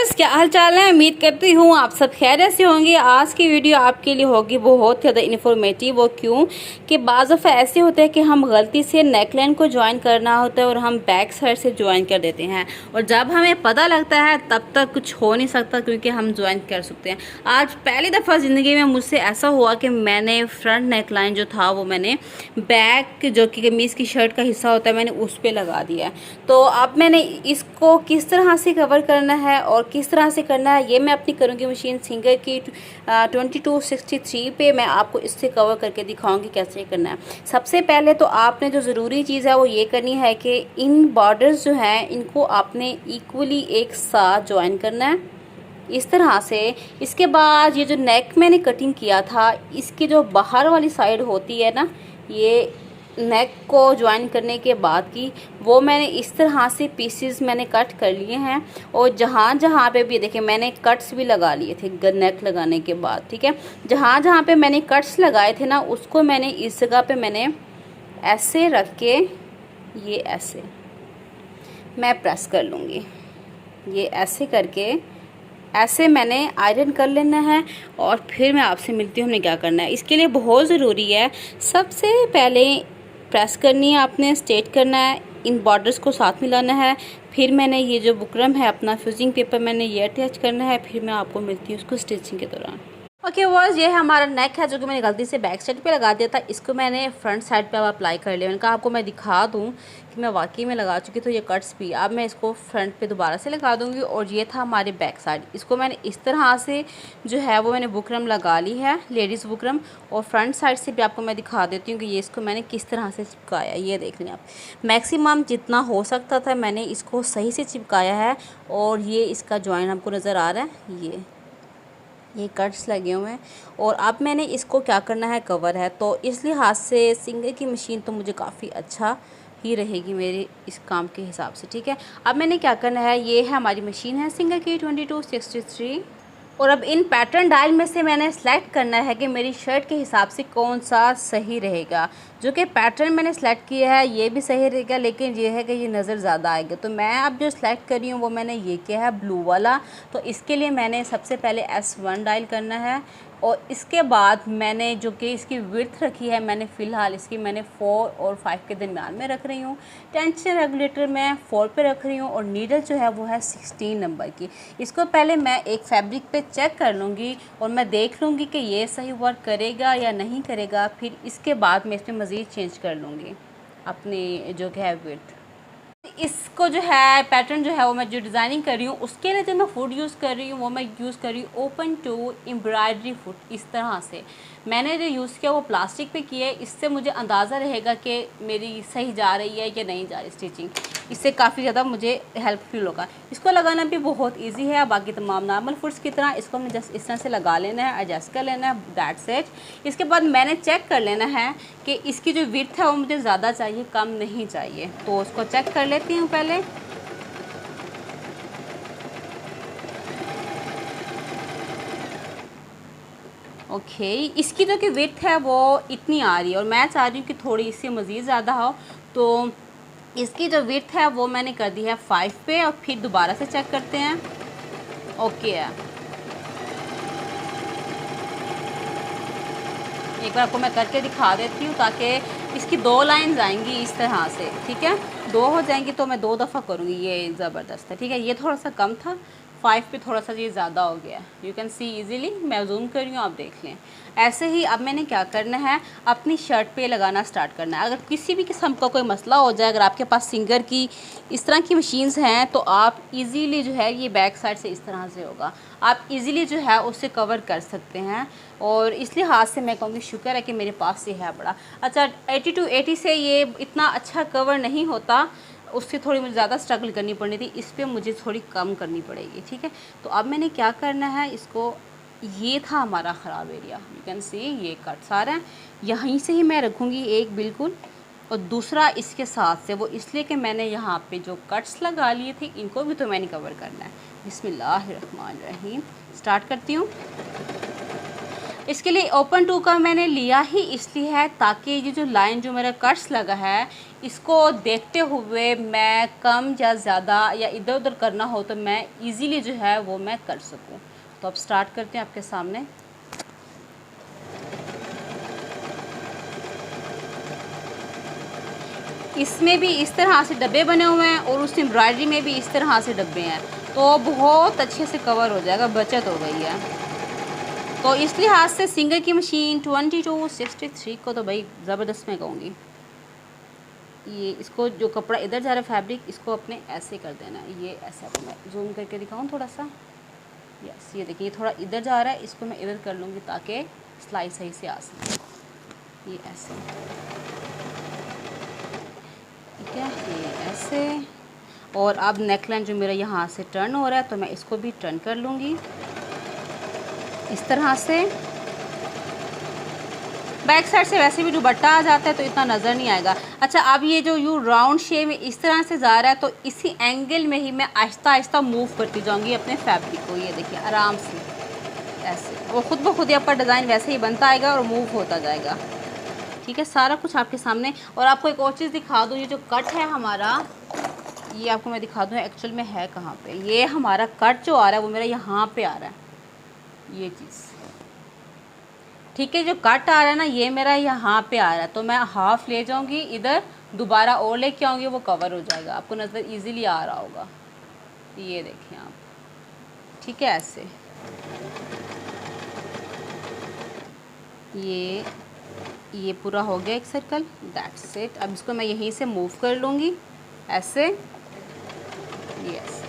Viewers, क्या हाल चाल है। उम्मीद करती हूँ आप सब खैरियत से होंगे। आज की वीडियो आपके लिए होगी बहुत ज़्यादा इन्फॉर्मेटिव। वो क्यों कि बाज़ दफ़ा ऐसे होते हैं कि हम गलती से नेकलाइन को ज्वाइन करना होता है और हम बैक साइड से ज्वाइन कर देते हैं, और जब हमें पता लगता है तब तक कुछ हो नहीं सकता क्योंकि हम ज्वाइन कर सकते हैं। आज पहली दफ़ा ज़िंदगी में मुझसे ऐसा हुआ कि मैंने फ्रंट नेकलाइन जो था वो मैंने बैक जो कि कमीज़ की शर्ट का हिस्सा होता है मैंने उस पर लगा दिया। तो अब मैंने इसको किस तरह से कवर करना है और किस तरह से करना है ये मैं अपनी करूँगी मशीन सिंगर की 2263 पे मैं आपको इससे कवर करके दिखाऊंगी कैसे करना है। सबसे पहले तो आपने जो ज़रूरी चीज़ है वो ये करनी है कि इन बॉर्डर्स जो हैं इनको आपने इक्वली एक साथ ज्वाइन करना है इस तरह से। इसके बाद ये जो नेक मैंने कटिंग किया था इसकी जो बाहर वाली साइड होती है ना, ये नेक को ज्वाइन करने के बाद की वो मैंने इस तरह से पीसेस मैंने कट कर लिए हैं। और जहाँ जहाँ पे भी देखिए मैंने कट्स भी लगा लिए थे नेक लगाने के बाद, ठीक है। जहाँ जहाँ पे मैंने कट्स लगाए थे ना उसको मैंने इस जगह पे मैंने ऐसे रख के ये ऐसे मैं प्रेस कर लूँगी। ये ऐसे करके ऐसे मैंने आयरन कर लेना है और फिर मैं आपसे मिलती हूँ हमने क्या करना है। इसके लिए बहुत ज़रूरी है, सबसे पहले प्रेस करनी है आपने, स्ट्रेट करना है, इन बॉर्डर्स को साथ मिलाना है। फिर मैंने ये जो बुकरम है अपना फ्यूजिंग पेपर मैंने ये अटैच करना है। फिर मैं आपको मिलती हूँ उसको स्टिचिंग के दौरान। ओके व्यूअर्स, ये हमारा नेक है जो कि मैंने गलती से बैक साइड पे लगा दिया था, इसको मैंने फ्रंट साइड पे अब अप्लाई कर लिया। मैंने कहा आपको मैं दिखा दूं कि मैं वाकई में लगा चुकी। तो ये कट्स भी अब मैं इसको फ्रंट पे दोबारा से लगा दूंगी। और ये था हमारे बैक साइड, इसको मैंने इस तरह से जो है वो मैंने बुकरम लगा ली है, लेडीज़ बुकरम। और फ्रंट साइड से भी आपको मैं दिखा देती हूँ कि ये इसको मैंने किस तरह से चिपकाया। ये देख लें आप, मैक्सिमम जितना हो सकता था मैंने इसको सही से चिपकाया है। और ये इसका जॉइन आपको नज़र आ रहा है, ये कट्स लगे हुए हैं। और अब मैंने इसको क्या करना है, कवर है, तो इस लिहाज से सिंगर की मशीन तो मुझे काफ़ी अच्छा ही रहेगी मेरे इस काम के हिसाब से, ठीक है। अब मैंने क्या करना है, ये है हमारी मशीन है सिंगर की 2263। और अब इन पैटर्न डायल में से मैंने सेलेक्ट करना है कि मेरी शर्ट के हिसाब से कौन सा सही रहेगा। जो कि पैटर्न मैंने सेलेक्ट किया है ये भी सही रहेगा, लेकिन ये है कि ये नज़र ज़्यादा आएगा। तो मैं अब जो सेलेक्ट कर रही हूँ वो मैंने ये किया है ब्लू वाला। तो इसके लिए मैंने सबसे पहले S1 डायल करना है। और इसके बाद मैंने जो कि इसकी विड्थ रखी है मैंने फ़िलहाल इसकी मैंने 4 और 5 के दरमियान में रख रही हूँ। टेंशन रेगुलेटर मैं 4 पे रख रही हूँ और नीडल जो है वो है 16 नंबर की। इसको पहले मैं एक फैब्रिक पे चेक कर लूँगी और मैं देख लूँगी कि ये सही वर्क करेगा या नहीं करेगा। फिर इसके बाद मैं इसमें मज़ीद चेंज कर लूँगी अपनी जो कि है विड्थ। इसको जो है पैटर्न जो है वो मैं जो डिज़ाइनिंग कर रही हूँ उसके लिए जो मैं फुट यूज़ कर रही हूँ वो मैं यूज़ कर रही हूँ ओपन टू एम्ब्रॉयडरी फुट। इस तरह से मैंने जो यूज़ किया वो प्लास्टिक पे किया है, इससे मुझे अंदाज़ा रहेगा कि मेरी सही जा रही है या नहीं जा रही स्टिचिंग। इससे काफ़ी ज़्यादा मुझे हेल्पफुल होगा। इसको लगाना भी बहुत ईजी है, बाकी तमाम नॉर्मल फुट्स की तरह इसको हमने जस्ट इस तरह से लगा लेना है, एडजस्ट कर लेना है, दैट्स इट। इसके बाद मैंने चेक कर लेना है कि इसकी जो विड्थ है वो मुझे ज़्यादा चाहिए कम नहीं चाहिए। तो उसको चेक कर लेती हूँ पहले। ओके, इसकी जो कि विड्थ है वो इतनी आ रही है और मैं चाह रही हूँ कि थोड़ी इससे मज़ीद ज़्यादा हो। तो इसकी जो विड्थ है वो मैंने कर दी है 5 पे और फिर दोबारा से चेक करते हैं। ओके है, एक बार आपको मैं करके दिखा देती हूँ ताकि इसकी 2 लाइंस आएंगी इस तरह से, ठीक है। 2 हो जाएंगी तो मैं 2 दफ़ा करूँगी। ये ज़बरदस्त है, ठीक है। ये थोड़ा सा कम था, 5 पे थोड़ा सा ये ज़्यादा हो गया। यू कैन सी इजीली, मैं जूम कर रही हूँ आप देख लें। ऐसे ही अब मैंने क्या करना है, अपनी शर्ट पे लगाना स्टार्ट करना है। अगर किसी भी किस्म का कोई मसला हो जाए, अगर आपके पास सिंगर की इस तरह की मशीन्स हैं तो आप इजीली जो है ये बैक साइड से इस तरह से होगा, आप इजीली जो है उससे कवर कर सकते हैं। और इस लिहाज से मैं कहूँगी शुक्र है कि मेरे पास ये है बड़ा अच्छा। 80 to 80 से ये इतना अच्छा कवर नहीं होता, उससे थोड़ी मुझे ज़्यादा स्ट्रगल करनी पड़नी थी, इस पर मुझे थोड़ी कम करनी पड़ेगी, ठीक है। तो अब मैंने क्या करना है, इसको ये था हमारा ख़राब एरिया, यू कैन सी ये कट्स आ रहे हैं, यहीं से ही मैं रखूँगी एक बिल्कुल और दूसरा इसके साथ से। वो इसलिए कि मैंने यहाँ पे जो कट्स लगा लिए थे इनको भी तो मैंने कवर करना है। बिस्मिल्लाहिर्रहमानिर्रहीम, स्टार्ट करती हूँ। इसके लिए ओपन टू का मैंने लिया ही इसलिए है ताकि ये जो लाइन जो मेरा कट्स लगा है इसको देखते हुए मैं कम या ज़्यादा या इधर उधर करना हो तो मैं इजीली जो है वो मैं कर सकूं। तो अब स्टार्ट करते हैं आपके सामने। इसमें भी इस तरह से डब्बे बने हुए हैं और उस एम्ब्रॉयडरी में भी इस तरह से डब्बे हैं, तो बहुत अच्छे से कवर हो जाएगा, बचत हो गई है। तो इस लिहाज से सिंगर की मशीन 2263 को तो भाई ज़बरदस्त मैं कहूँगी। ये इसको जो कपड़ा इधर जा रहा है फैब्रिक, इसको अपने ऐसे कर देना। ये ऐसा मैं जूम करके दिखाऊँ थोड़ा सा। यस, ये देखिए थोड़ा इधर जा रहा है, इसको मैं इधर कर लूँगी ताकि सिलाई सही से आ सके। ये ऐसे, ठीक है, ये ऐसे। और अब नेकलाइन जो मेरा यहाँ से टर्न हो रहा है तो मैं इसको भी टर्न कर लूँगी इस तरह से। बैक साइड से वैसे भी दुपट्टा आ जाता है तो इतना नज़र नहीं आएगा। अच्छा, अब ये जो यू राउंड शेप में इस तरह से जा रहा है तो इसी एंगल में ही मैं आहिस्ता आहिस्ता मूव करती जाऊँगी अपने फैब्रिक को। ये देखिए आराम से ऐसे, वो खुद ब खुद ही आपका डिज़ाइन वैसे ही बनता आएगा और मूव होता जाएगा। ठीक है, सारा कुछ आपके सामने। और आपको एक और चीज़ दिखा दूँ, ये जो कट है हमारा, ये आपको मैं दिखा दूँ एक्चुअल में है कहाँ पे। ये हमारा कट जो आ रहा है वो मेरा यहाँ पे आ रहा है, ये चीज़, ठीक है। जो कट आ रहा है ना ये मेरा यहाँ पे आ रहा है, तो मैं हाफ ले जाऊँगी इधर, दोबारा और लेके आऊँगी, वो कवर हो जाएगा। आपको नज़र इजीली आ रहा होगा, ये देखिए आप, ठीक है। ऐसे ये पूरा हो गया एक सर्कल, दैट्स इट। अब इसको मैं यहीं से मूव कर लूँगी ऐसे, यस।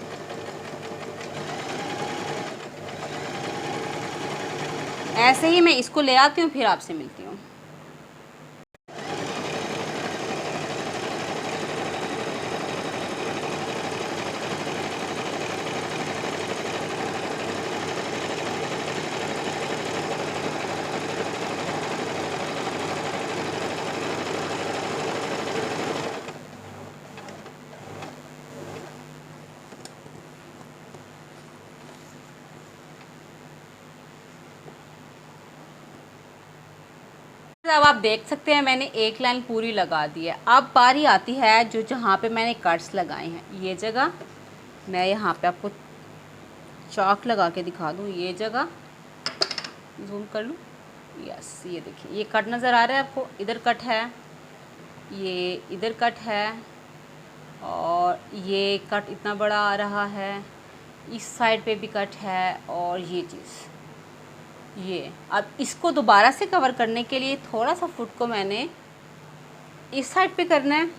ऐसे ही मैं इसको ले आती हूँ, फिर आपसे मिलती हूँ। अब आप देख सकते हैं मैंने एक लाइन पूरी लगा दी है। अब बारी आती है जो जहाँ पे मैंने कट्स लगाए हैं, ये जगह मैं यहाँ पे आपको चौक लगा के दिखा दूँ। ये जगह जूम कर लूँ, यस, ये देखिए ये कट नज़र आ रहा है आपको, इधर कट है, ये इधर कट है, और ये कट इतना बड़ा आ रहा है, इस साइड पे भी कट है, और ये चीज़ ये। अब इसको दोबारा से कवर करने के लिए थोड़ा सा फुट को मैंने इस साइड पे करना है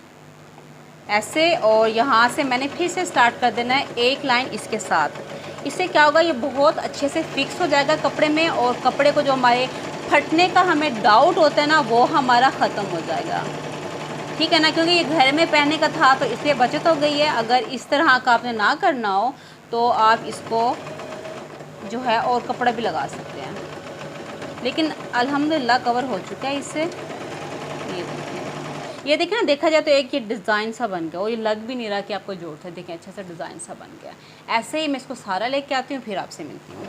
ऐसे, और यहाँ से मैंने फिर से स्टार्ट कर देना है एक लाइन इसके साथ। इससे क्या होगा, ये बहुत अच्छे से फिक्स हो जाएगा कपड़े में, और कपड़े को जो हमारे फटने का हमें डाउट होता है ना, वो हमारा ख़त्म हो जाएगा, ठीक है ना। क्योंकि ये घर में पहनने का था तो इसलिए बचत हो गई है। अगर इस तरह का आपने ना करना हो तो आप इसको जो है और कपड़ा भी लगा सकते हैं, लेकिन अल्हम्दुलिल्लाह कवर हो चुका है इससे। ये देखिए ना, देखा जाए तो एक ये डिज़ाइन सा बन गया, और ये लग भी नहीं रहा कि आपको जोड़ है। देखें अच्छा सा डिज़ाइन सा बन गया। ऐसे ही मैं इसको सारा लेके आती हूँ, फिर आपसे मिलती हूँ।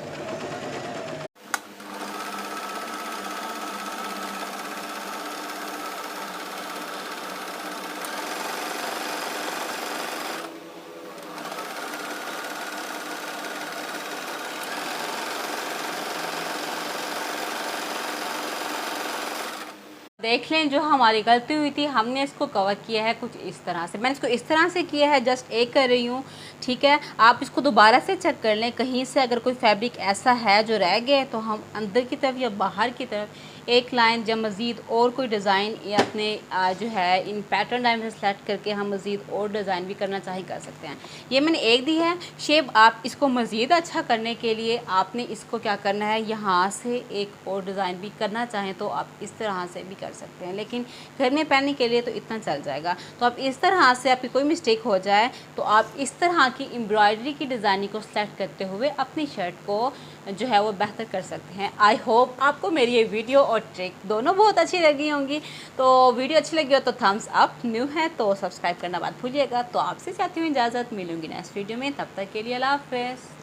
देख लें जो हमारी गलती हुई थी, हमने इसको कवर किया है कुछ इस तरह से। मैंने इसको इस तरह से किया है, जस्ट एक कर रही हूँ, ठीक है। आप इसको दोबारा से चेक कर लें, कहीं से अगर कोई फैब्रिक ऐसा है जो रह गया तो हम अंदर की तरफ या बाहर की तरफ एक लाइन जब मज़ीद और कोई डिज़ाइन या अपने जो है इन पैटर्न लाइन से सेलेक्ट करके हम मज़ीद और डिज़ाइन भी करना चाहे कर सकते हैं। ये मैंने एक दी है शेप। आप इसको मज़ीद अच्छा करने के लिए आपने इसको क्या करना है, यहाँ से एक और डिज़ाइन भी करना चाहें तो आप इस तरह से भी कर सकते हैं, लेकिन घर में पहनने के लिए तो इतना चल जाएगा। तो आप इस तरह से आपकी कोई मिस्टेक हो जाए तो आप इस तरह की एम्ब्रॉयडरी की डिज़ाइनिंग को सेलेक्ट करते हुए अपनी शर्ट को जो है वो बेहतर कर सकते हैं। आई होप आपको मेरी ये वीडियो और ट्रिक दोनों बहुत अच्छी लगी होंगी। तो वीडियो अच्छी लगी हो तो थम्स अप, न्यू है तो सब्सक्राइब करना मत भूलिएगा। तो आपसे चाहती हूँ इजाज़त, मिलूंगी नेक्स्ट वीडियो में, तब तक के लिए अल्लाह हाफ़िज़।